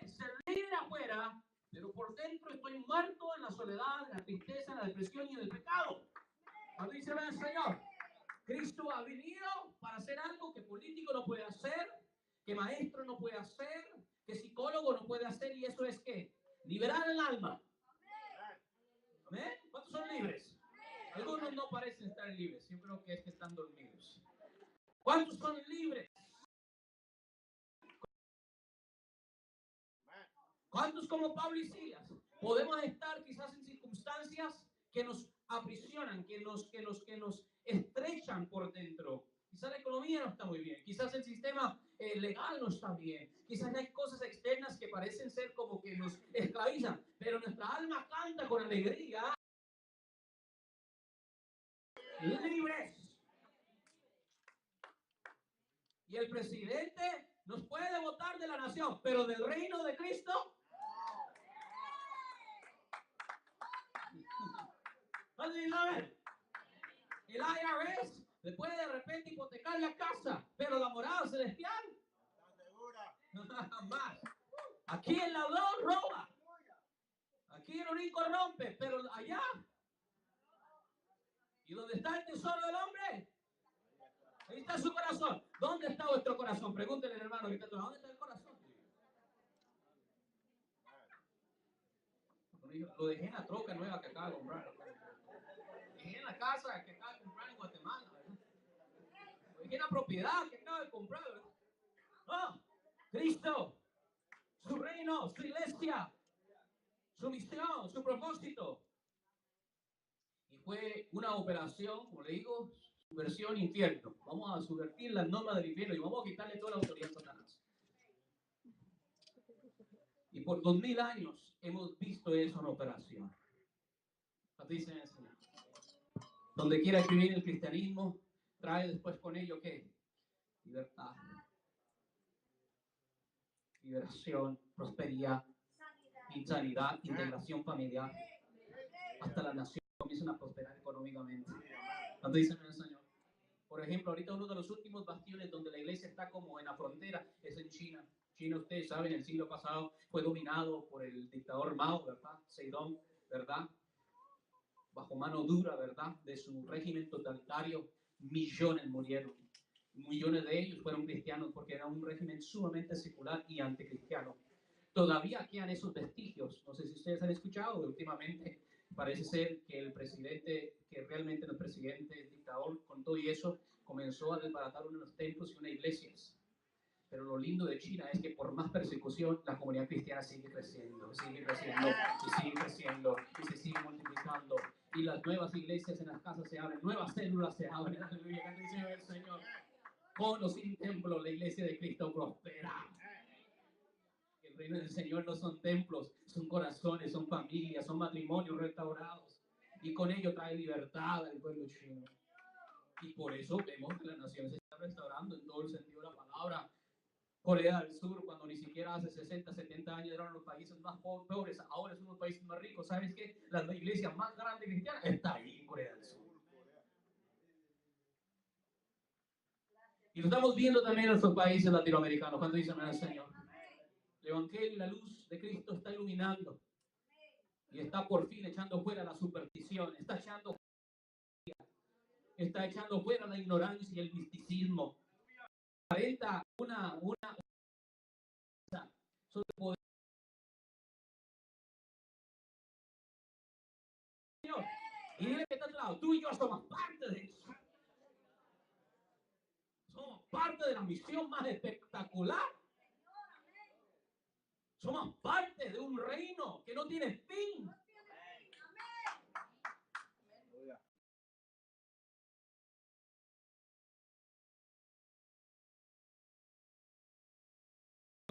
ser libre afuera, pero por dentro estoy muerto en la soledad, en la tristeza, en la depresión y en el pecado. Cuando dice el Señor, Cristo ha venido para hacer algo que político no puede hacer, que maestro no puede hacer, que psicólogo no puede hacer, y eso es que liberar el alma. ¿Amén? ¿Cuántos son libres? Algunos no parecen estar libres. Yo creo que es que están dormidos. ¿Cuántos son libres? ¿Cuántos, como Pablo y Silas, podemos estar quizás en circunstancias que nos aprisionan, que nos estrechan por dentro? Quizás la economía no está muy bien, quizás el sistema legal no está bien, quizás hay cosas externas que parecen ser como que nos esclavizan, pero nuestra alma canta con alegría. Libres. Y el presidente nos puede votar de la nación, pero del reino de Cristo. El IRS le puede de repente hipotecar la casa, pero la morada celestial jamás. Aquí el ladrón roba, aquí el único rompe, pero allá, y donde está el tesoro del hombre, ahí está su corazón. ¿Dónde está vuestro corazón? Pregúntenle al hermano que está atrás, ¿dónde está el corazón? Lo dejé en la troca nueva que acaba de comprar. Lo dejé en la casa que acaba de comprar en Guatemala. Lo dejé en la propiedad que acaba de comprar. Oh, Cristo, su reino, su iglesia, su misión, su propósito. Y fue una operación, como le digo, subversión infierno. Vamos a subvertir las normas del infierno y vamos a quitarle toda la autoridad a Satanás. Y por 2000 años hemos visto eso en operación. Así dice el Señor. Donde quiera que viene el cristianismo, trae después con ello ¿qué? Libertad, liberación, prosperidad, sanidad, integración familiar. Hasta las naciones comienzan a prosperar económicamente. Así dice el Señor. Por ejemplo, ahorita uno de los últimos bastiones donde la iglesia está como en la frontera es en China. China, ustedes saben, el siglo pasado fue dominado por el dictador Mao, ¿verdad? Zedong, ¿verdad? Bajo mano dura, ¿verdad? De su régimen totalitario, millones murieron. Millones de ellos fueron cristianos porque era un régimen sumamente secular y anticristiano. Todavía quedan esos vestigios. No sé si ustedes han escuchado últimamente. Parece ser que el presidente, que realmente no es presidente, es dictador, con todo y eso, comenzó a desbaratar unos templos y unas iglesias. Pero lo lindo de China es que por más persecución, la comunidad cristiana sigue creciendo, y sigue creciendo, y se sigue multiplicando. Y las nuevas iglesias en las casas se abren, nuevas células se abren, aleluya, que dice el Señor. Con o sin templo, la iglesia de Cristo prospera. El reino del Señor no son templos, son corazones, son familias, son matrimonios restaurados. Y con ello trae libertad al pueblo chino. Y por eso vemos que la nación se está restaurando en todo el sentido de la palabra. Corea del Sur, cuando ni siquiera hace 60, 70 años eran los países más pobres, ahora son los países más ricos. ¿Sabes qué? La iglesia más grande cristiana está ahí en Corea del Sur. Y lo estamos viendo también en nuestros países latinoamericanos. Cuando dicen al Señor, el Evangelio y la luz de Cristo está iluminando y está por fin echando fuera la superstición, está echando fuera la ignorancia y el misticismo. Aparenta una sobre poder. Señor, y dile que está a tu lado, tú y yo somos parte de eso. Somos parte de la misión más espectacular. Somos parte de un reino que no tiene fin.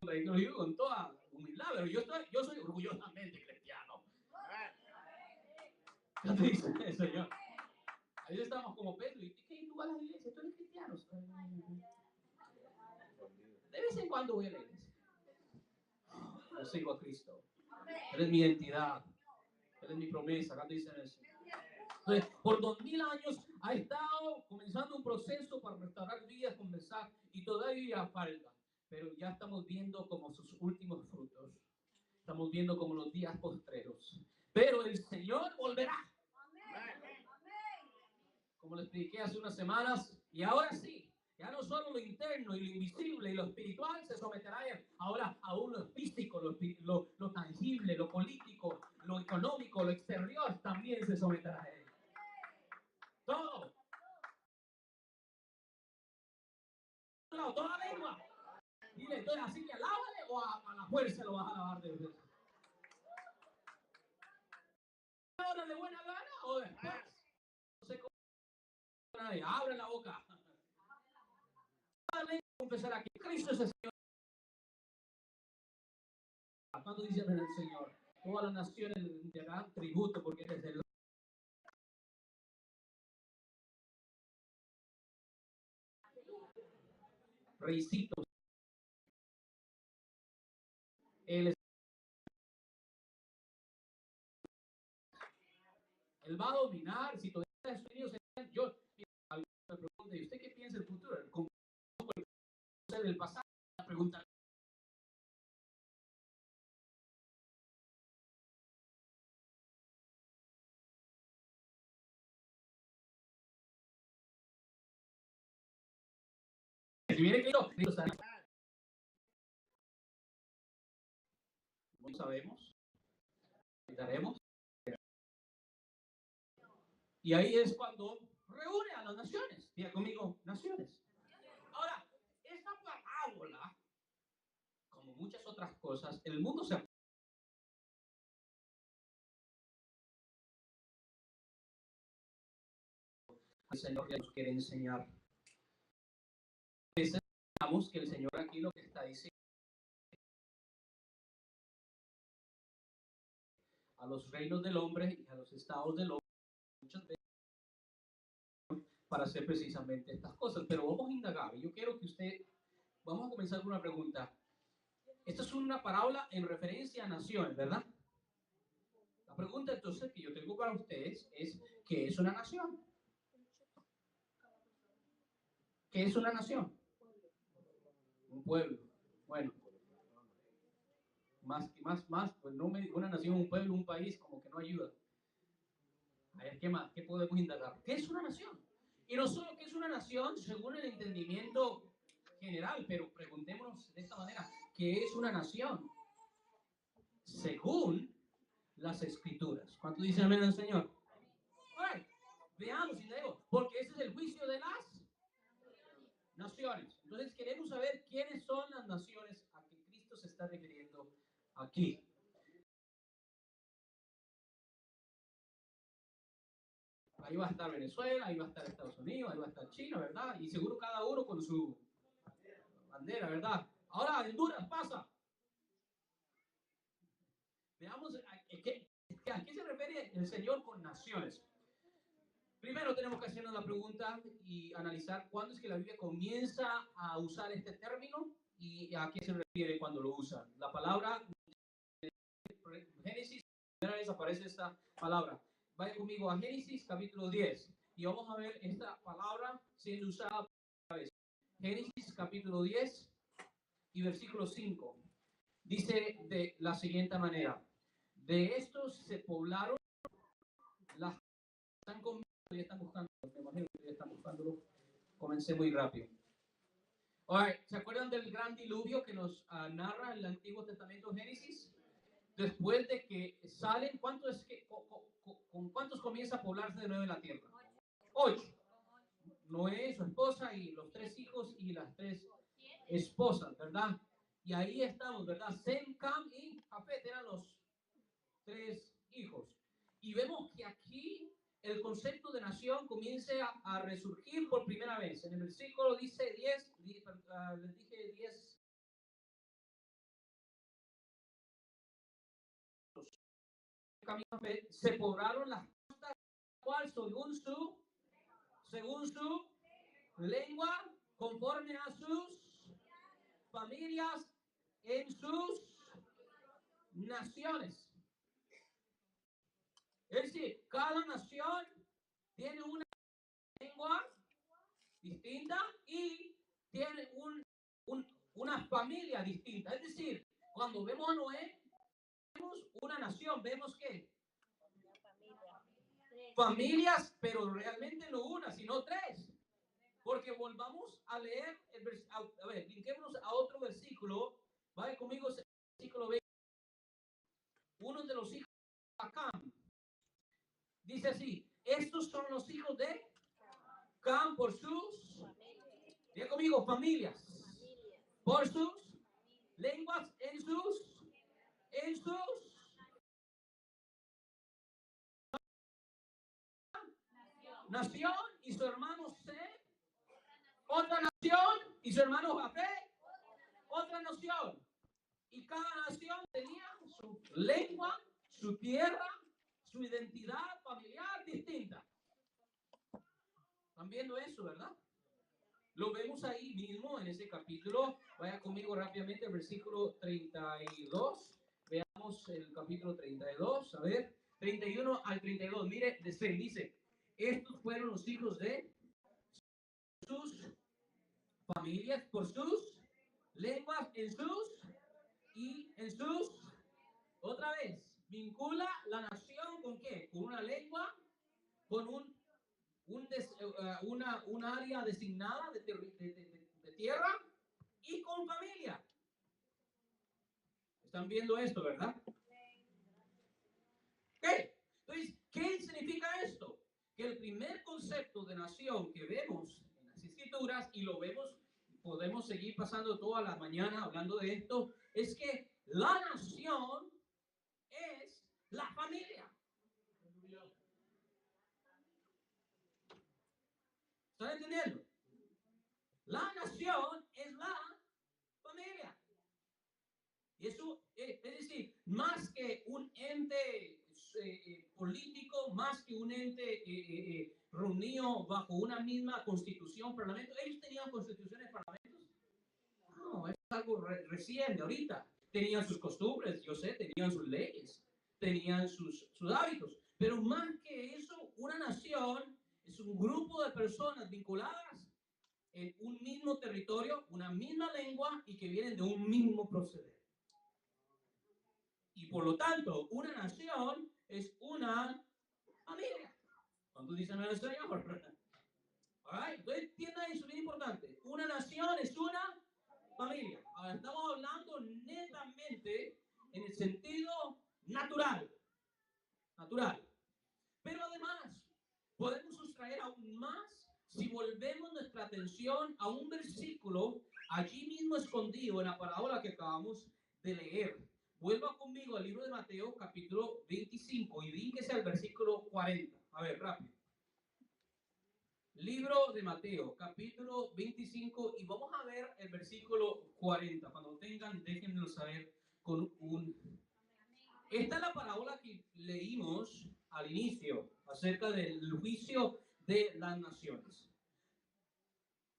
Lo digo con toda humildad, pero yo soy orgullosamente cristiano. ¿Qué te dice el Señor? Ahí estamos como Pedro. ¿Y qué? ¿Tú vas a la iglesia? ¿Tú eres cristiano? De vez en cuando voy a la iglesia. Yo sigo a Cristo. Él es mi identidad. Él es mi promesa. Acá dicen eso. Entonces, por 2000 años ha estado comenzando un proceso para restaurar vidas, conversar, y todavía falta. pero ya estamos viendo como sus últimos frutos. Estamos viendo como los días postreros. Pero el Señor volverá. Como le expliqué hace unas semanas, y ahora sí, ya no solo lo interno y lo invisible y lo espiritual se someterá a él, ahora aún lo físico, lo tangible, lo político, lo económico, lo exterior también se someterá a él. Todo. Toda lengua. Dile, entonces, así que lávale o a la fuerza lo vas a lavar de veces. ¿Ahora de buena gana o después? No sé cómo. Nadie, abre la boca. Confesará que Cristo es el Señor. Cuando dicen el Señor, todas las naciones le darán tributo porque Él es el Reycito. Él, él va a dominar. Si todavía Estados Unidos, yo me pregunto, ¿y usted qué piensa del futuro? ¿Cómo el pasado? La pregunta. Si viene Cristo, no sabemos. Daremos. Y ahí es cuando reúne a las naciones. Diga conmigo, naciones. Ahora, esta parábola, como muchas otras cosas, el mundo se el Señor ya nos quiere enseñar. Pensamos que el Señor aquí lo que está diciendo a los reinos del hombre y a los estados del hombre muchas veces para hacer precisamente estas cosas. Pero vamos a indagar. Yo quiero que usted, vamos a comenzar con una pregunta. Esta es una parábola en referencia a naciones, ¿verdad? La pregunta entonces que yo tengo para ustedes es, ¿qué es una nación? ¿Qué es una nación? Un pueblo. Bueno, más, pues no me una nación, un pueblo, un país, como que no ayuda. A ver, ¿qué más? ¿Qué podemos indagar? ¿Qué es una nación? Y no solo qué es una nación según el entendimiento general, pero preguntémonos de esta manera, ¿qué es una nación? Según las escrituras. ¿Cuánto dice amén al Señor? Right. Veamos y leemos, porque ese es el juicio de las naciones. Entonces queremos saber quiénes son las naciones a que Cristo se está refiriendo aquí. Ahí va a estar Venezuela, ahí va a estar Estados Unidos, ahí va a estar China, ¿verdad? Y seguro cada uno con su bandera, ¿verdad? Ahora Honduras pasa. Veamos a qué se refiere el Señor con naciones. Primero tenemos que hacernos la pregunta y analizar cuándo es que la Biblia comienza a usar este término y a qué se refiere cuando lo usa. La palabra Génesis, primera vez aparece esta palabra. Vaya conmigo a Génesis capítulo 10 y vamos a ver esta palabra siendo usada por primera vez. Génesis capítulo 10 y versículo 5. Dice de la siguiente manera: de estos se poblaron las están conmigo, ya están buscando, me imagino que ya están buscándolo. Comencé muy rápido. Right. ¿Se acuerdan del gran diluvio que nos narra el Antiguo Testamento Génesis? Después de que salen, ¿con cuántos comienza a poblarse de nuevo en la tierra? 8. Noé, su esposa y los 3 hijos y las 3 esposas, ¿verdad? Y ahí estamos, ¿verdad? Sem, Cam y Jafet eran los 3 hijos. Y vemos que aquí el concepto de nación comienza a resurgir por primera vez. En el versículo dice 10, les dije 10. Se poblaron las costas, ¿cuál? Según su lengua, conforme a sus familias, en sus naciones. Es decir, cada nación tiene una lengua distinta y tiene una familia distinta. Es decir, cuando vemos a Noé, vemos una nación, vemos que familias, pero realmente no una, sino tres. Porque volvamos a leer, a ver, brinquémonos a otro versículo. Vaya conmigo, versículo 20. Uno de los hijos de Cam dice así: estos son los hijos de Cam por sus, diga conmigo, familias, por sus lenguas, en sus nación, y su hermano Sem, otra nación, y su hermano Jafet, otra nación. Y cada nación tenía su lengua, su tierra, su identidad familiar distinta. ¿Están viendo eso, verdad? Lo vemos ahí mismo en ese capítulo. Vaya conmigo rápidamente al versículo 32. Veamos el capítulo 32. A ver, 31 al 32. Mire, dice: estos fueron los hijos de sus familias por sus lenguas, en sus, otra vez, vincula la nación con qué, con una lengua, con una área designada de tierra y con familia. ¿Están viendo esto, verdad? ¿Qué? Entonces, ¿qué significa esto? Que el primer concepto de nación que vemos en las escrituras, y lo vemos, podemos seguir pasando toda la mañana hablando de esto, es que la nación es la familia. ¿Están entendiendo? La nación es la familia. Y eso, es decir, más que un ente político, más que un ente reunido bajo una misma constitución, parlamento. ¿Ellos tenían constituciones, parlamentos? No, es algo reciente, ahorita. Tenían sus costumbres, yo sé, tenían sus leyes, tenían sus hábitos. Pero más que eso, una nación es un grupo de personas vinculadas en un mismo territorio, una misma lengua y que vienen de un mismo proceder. Y por lo tanto, una nación es una familia. Cuando dicen el Señor. Right? Entonces, entiendan eso, bien importante. Una nación es una familia. Ahora estamos hablando netamente en el sentido natural. Natural. Pero además, podemos sustraer aún más si volvemos nuestra atención a un versículo allí mismo escondido en la parábola que acabamos de leer. Vuelva conmigo al libro de Mateo, capítulo 25, y bríquese al versículo 40. A ver, rápido. Libro de Mateo, capítulo 25, y vamos a ver el versículo 40. Cuando lo tengan, déjenmelo saber con un... Esta es la parábola que leímos al inicio, acerca del juicio de las naciones.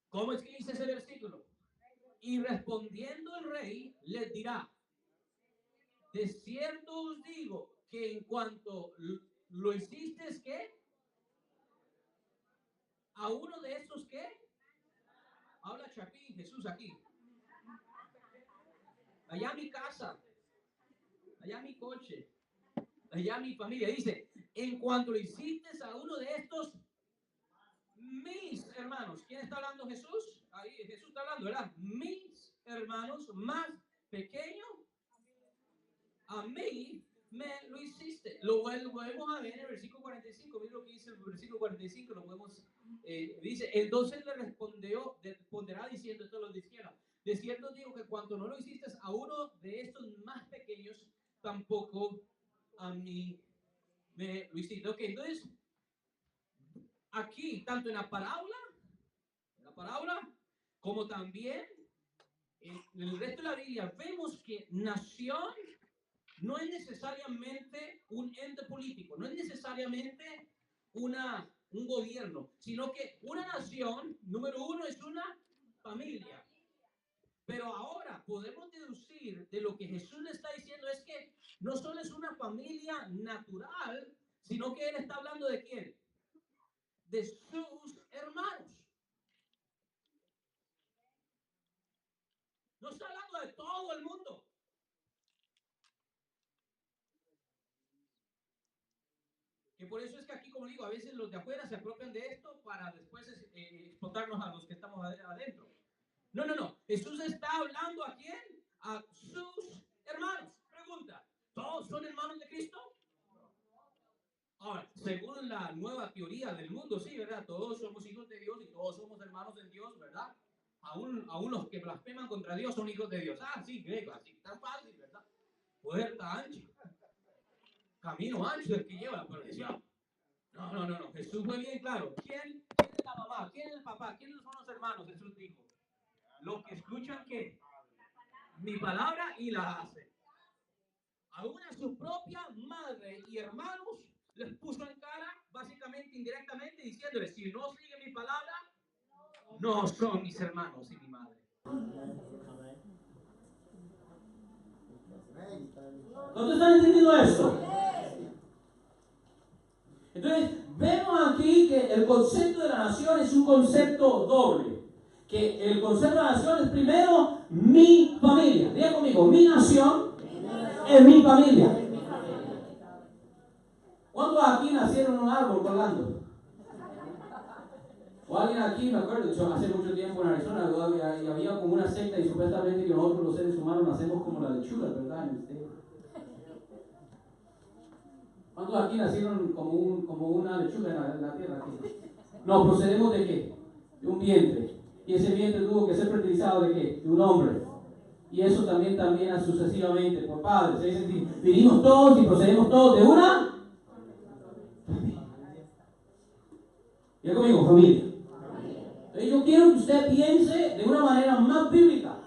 ¿Cómo es que dice ese versículo? Y respondiendo el rey, les dirá: de cierto os digo que en cuanto lo hiciste, ¿qué? A uno de estos, ¿qué? Habla Chapín, Jesús aquí. Allá mi casa, allá mi coche, allá mi familia. Dice: en cuanto lo hiciste a uno de estos, mis hermanos. ¿Quién está hablando? Jesús. Ahí Jesús está hablando, ¿verdad? Mis hermanos más pequeños, a mí me lo hiciste. Lo podemos a ver en el versículo 45. Mira lo que dice el versículo 45. Lo podemos, dice: entonces le responderá diciendo, esto lo dijeron: de cierto digo que cuando no lo hiciste a uno de estos más pequeños, tampoco a mí me lo hiciste. Ok, entonces aquí, tanto en la parábola, como también en el resto de la Biblia, vemos que nación no es necesariamente un ente político, no es necesariamente un gobierno, sino que una nación, número uno, es una familia. Pero ahora podemos deducir de lo que Jesús le está diciendo es que no solo es una familia natural, sino que Él está hablando ¿de quién? De sus hermanos. No está hablando de todo el mundo. Que por eso es que aquí, como digo, a veces los de afuera se apropian de esto para después explotarnos a los que estamos adentro. No, no, no. Jesús está hablando ¿a quién? A sus hermanos. Pregunta, ¿todos son hermanos de Cristo? Ahora, según la nueva teoría del mundo, sí, ¿verdad? Todos somos hijos de Dios y todos somos hermanos de Dios, ¿verdad? Aún los que blasfeman contra Dios son hijos de Dios. Ah, sí, griego, así, tan fácil, ¿verdad? Puerta ancha, camino ancho el que lleva la perdición. No, no, no, no. Jesús fue bien claro. ¿Quién es la mamá? ¿Quién es el papá? ¿Quiénes son los hermanos? Jesús dijo. Los que escuchan ¿qué? Mi palabra y la hacen. Aún a su propia madre y hermanos les puso en cara, básicamente, indirectamente, diciéndoles, si no siguen mi palabra, no son mis hermanos y mi madre. ¿No te están entendiendo esto? Entonces, vemos aquí que el concepto de la nación es un concepto doble. Que el concepto de la nación es primero mi familia. Diga conmigo, mi nación es mi familia. ¿Cuántos aquí nacieron en un árbol colgando? O alguien aquí, me acuerdo, yo hace mucho tiempo en Arizona, había como una secta y supuestamente que nosotros los seres humanos nacemos como la lechuga, ¿verdad? ¿Cuántos aquí nacieron como una lechuga en la tierra? No, procedemos de qué? De un vientre. Y ese vientre tuvo que ser fertilizado de qué? De un hombre. Y eso también sucesivamente por padres. Es decir, vinimos todos y procedemos todos de una familia. Diga conmigo, familia. Entonces yo quiero que usted piense de una manera más bíblica.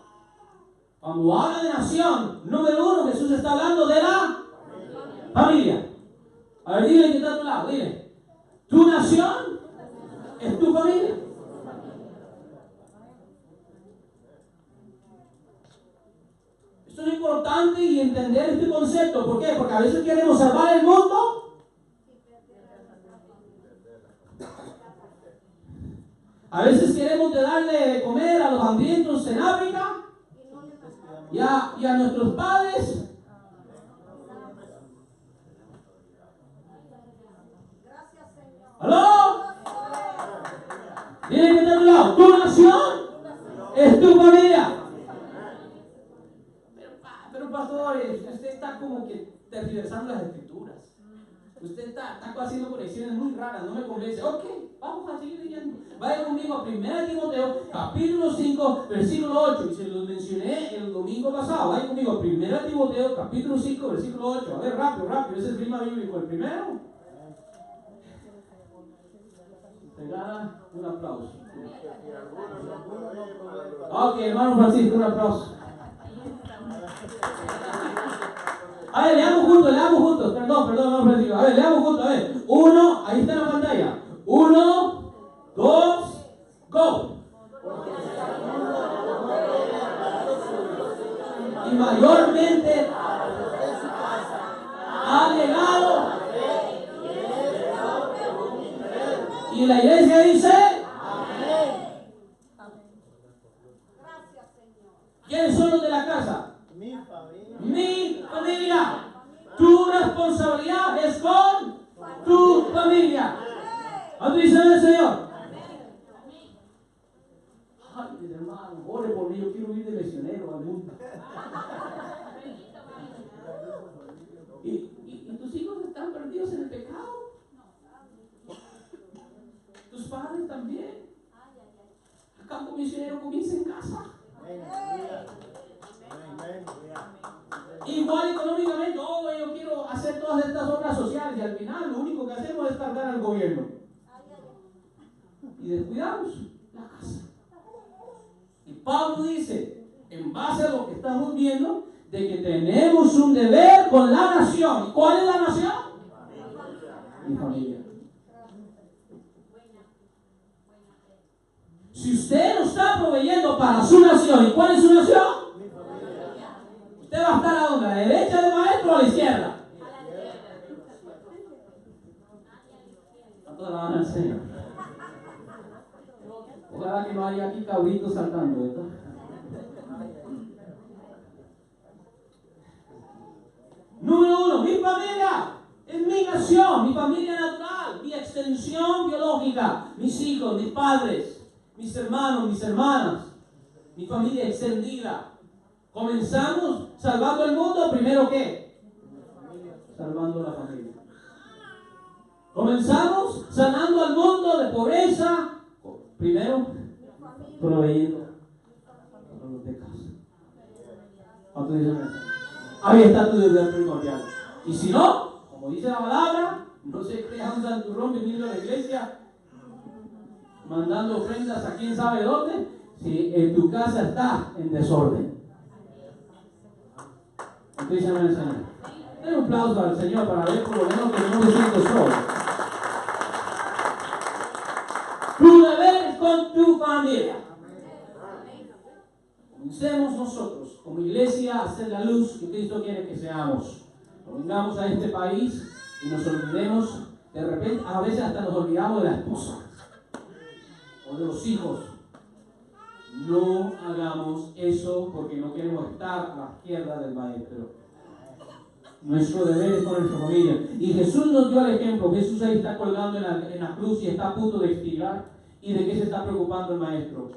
Cuando habla de nación, número uno, Jesús está hablando de la familia. A ver, dile que está a tu lado, dile. Tu nación es tu familia. Esto es importante y entender este concepto. ¿Por qué? Porque a veces queremos salvar el mundo. A veces queremos darle de comer a los hambrientos en África y a nuestros padres. ¿Aló? Dile que está a tu lado. Tu nación es tu familia. Pero pastor, usted está como que tergiversando las escrituras. Usted está haciendo conexiones muy raras, no me convence. Ok, vamos a seguir leyendo. Vaya conmigo a 1 Timoteo, capítulo 5, versículo 8. Y se los mencioné el domingo pasado. Vaya conmigo a 1 Timoteo, capítulo 5, versículo 8. A ver, rápido, ese es el rima bíblico. El primero. Te gana un aplauso. Ok, hermano Francisco, un aplauso. A ver, leamos juntos. Perdón, hermano Francisco. A ver, leamos juntos. A ver, 1, ahí está en la pantalla. 1, 2, go. Y mayormente ha llegado. Y la iglesia dice: amén. ¿Quiénes son los de la casa? Mi familia. Tu responsabilidad es con tu familia. ¿Cuánto dicen el Señor? Ay, mis hermanos, ore por mí, yo quiero ir de misionero al mundo. ¿Y tus hijos están perdidos en el pecado? ¿Tus padres también? El campo misionero comienza en casa. Igual económicamente, yo quiero hacer todas estas obras sociales y al final lo único que hacemos es cargar al gobierno. Y descuidamos la casa. Y Pablo dice, en base a lo que estamos viendo, de que tenemos un deber con la nación. ¿Y cuál es la nación? Mi familia. Si usted no está proveyendo para su nación, ¿y cuál es su nación? ¿Usted va a estar a dónde? ¿A la derecha del maestro o a la izquierda? A toda la mano del Señor. Ojalá que no haya aquí cabritos saltando, ¿verdad? Número uno, mi familia es mi nación, mi familia natural, mi extensión biológica, mis hijos, mis padres, mis hermanos, mis hermanas, mi familia extendida. Comenzamos salvando el mundo, primero ¿qué? Salvando la familia. Comenzamos sanando al mundo de pobreza, primero proveyendo a los de casa. ¿Cuánto dicen eso? Ahí está tu deber primordial. Y si no, como dice la palabra, no se crea un santurrón viniendo a la iglesia, mandando ofrendas a quién sabe dónde, si en tu casa está en desorden. ¿Cuánto dicen el Señor? Den un aplauso al Señor para ver por lo menos que no me siento solo. Tu deber es con tu familia. Comencemos nosotros, como iglesia, a hacer la luz que Cristo quiere que seamos. Vengamos a este país y nos olvidemos, de repente, a veces hasta nos olvidamos de la esposa o de los hijos. No hagamos eso porque no queremos estar a la izquierda del maestro. Nuestro deber es con nuestra familia. Y Jesús nos dio el ejemplo. Jesús ahí está colgando en la cruz y está a punto de expirar. ¿Y de qué se está preocupando el maestro?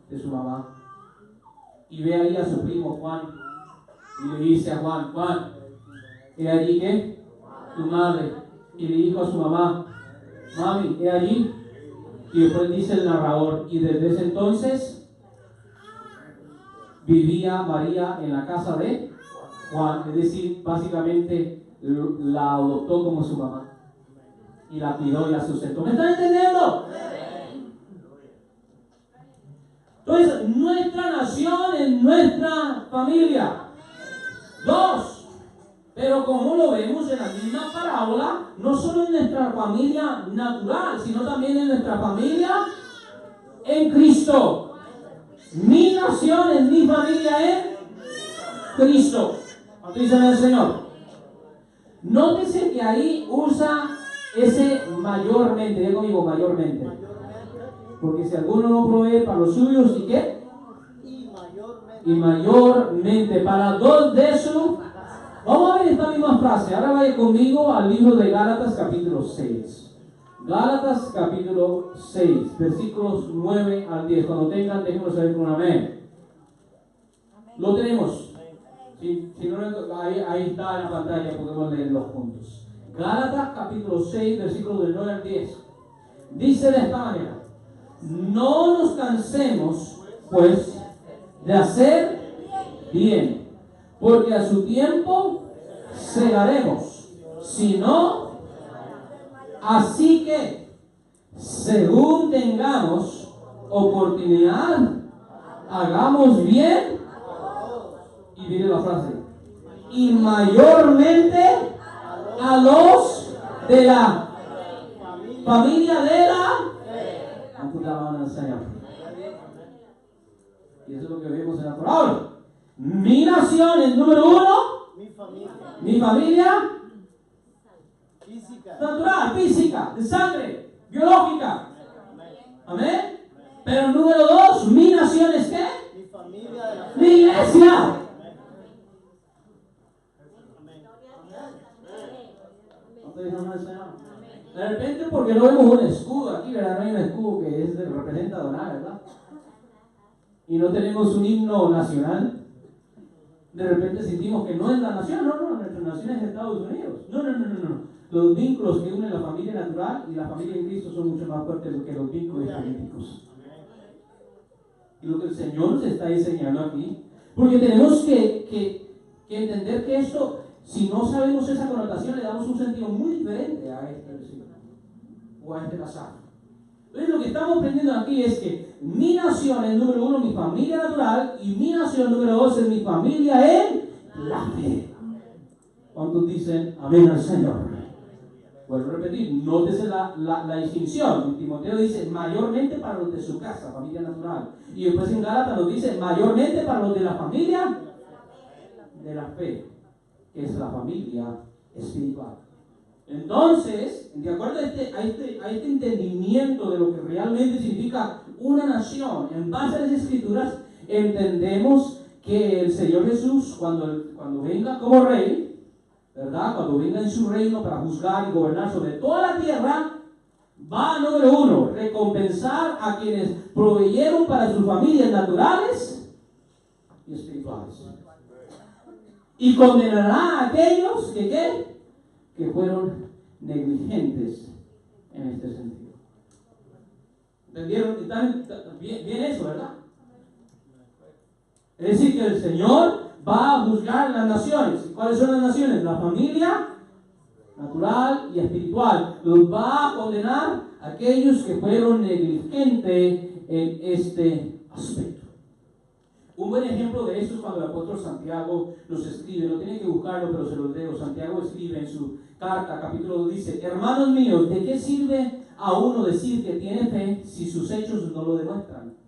De su mamá. Y ve ahí a su primo Juan y le dice a Juan, Juan, ¿he allí qué? Tu madre. Y le dijo a su mamá, mami, ¿he allí? Y después dice el narrador, y desde ese entonces vivía María en la casa de Juan, es decir, básicamente la adoptó como su mamá y la cuidó y la sustentó. ¿Me están entendiendo? Entonces, nuestra nación es nuestra familia. Dos, pero como lo vemos en la misma parábola, no solo en nuestra familia natural, sino también en nuestra familia en Cristo. Mi nación es mi familia en Cristo. ¿Cuánto dicen el Señor? Nótese que ahí usa ese mayormente, diga conmigo mayormente. Porque si alguno no provee para los suyos, ¿y qué? Y mayormente para dos de su. Vamos a ver esta misma frase. Ahora vaya conmigo al libro de Gálatas capítulo 6. Gálatas capítulo 6, versículos 9 al 10. Cuando tengan, déjenos saber con un amén. Lo tenemos. Si no, ahí está en la pantalla, podemos leerlos juntos. Gálatas capítulo 6, versículos del 9 al 10. Dice de esta manera: no nos cansemos, pues, de hacer bien, porque a su tiempo segaremos, si no, así que, según tengamos oportunidad, hagamos bien, y mire la frase, y mayormente a los de la familia de la. ¿Cuánto te alaban al Señor? Y eso es lo que vemos en la parábola. Mi nación es número uno. Mi familia física. Natural, física, de sangre, biológica. Amén. Pero número dos, mi nación es ¿qué? Mi familia de la. Mi iglesia. ¿Cuánto dicen al Señor? De repente, porque no vemos un escudo aquí, ¿verdad? No hay un escudo que representa a Doná, ¿verdad? Y no tenemos un himno nacional. De repente sentimos que no es la nación. No, nuestra nación es Estados Unidos. No. Los vínculos que unen la familia natural y la familia en Cristo son mucho más fuertes que los vínculos políticos. Y lo que el Señor nos está enseñando aquí, porque tenemos que entender que esto, si no sabemos esa connotación, le damos un sentido muy diferente a este versículo o a este pasaje. Entonces lo que estamos aprendiendo aquí es que mi nación es número uno, mi familia natural, y mi nación número dos es mi familia en la fe. ¿Cuántos dicen amén al Señor? Vuelvo a repetir, nótese la distinción. Timoteo dice mayormente para los de su casa, familia natural. Y después en Gálatas nos dice mayormente para los de la familia de la fe, que es la familia espiritual. Entonces, de acuerdo a este entendimiento de lo que realmente significa una nación, en base a las Escrituras, entendemos que el Señor Jesús, cuando venga como rey, ¿verdad? Cuando venga en su reino para juzgar y gobernar sobre toda la tierra, va, número uno, recompensar a quienes proveyeron para sus familias naturales y espirituales. Y condenará a aquellos que, ¿qué? Que fueron negligentes en este sentido. ¿Entendieron? ¿Están bien eso, verdad? Es decir, que el Señor va a juzgar las naciones. ¿Cuáles son las naciones? La familia natural y espiritual. Los va a condenar a aquellos que fueron negligentes en este aspecto. Un buen ejemplo de eso es cuando el apóstol Santiago nos escribe, no tienen que buscarlo, pero se los leo. Santiago escribe en su carta, capítulo 2, dice: hermanos míos, ¿de qué sirve a uno decir que tiene fe si sus hechos no lo demuestran?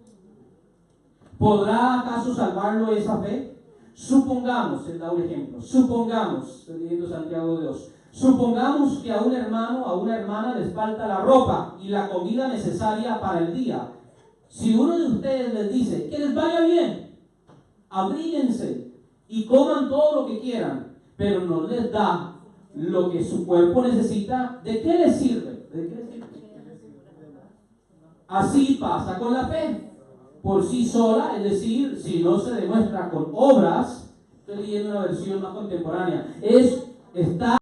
¿Podrá acaso salvarlo esa fe? Supongamos, él da un ejemplo, supongamos, estoy leyendo Santiago 2, supongamos que a un hermano, a una hermana les falta la ropa y la comida necesaria para el día. Si uno de ustedes les dice que les vaya bien, abríguense y coman todo lo que quieran, pero no les da lo que su cuerpo necesita, ¿de qué les sirve? ¿De qué les sirve? Así pasa con la fe. Por sí sola, es decir, si no se demuestra con obras, estoy leyendo una versión más contemporánea, está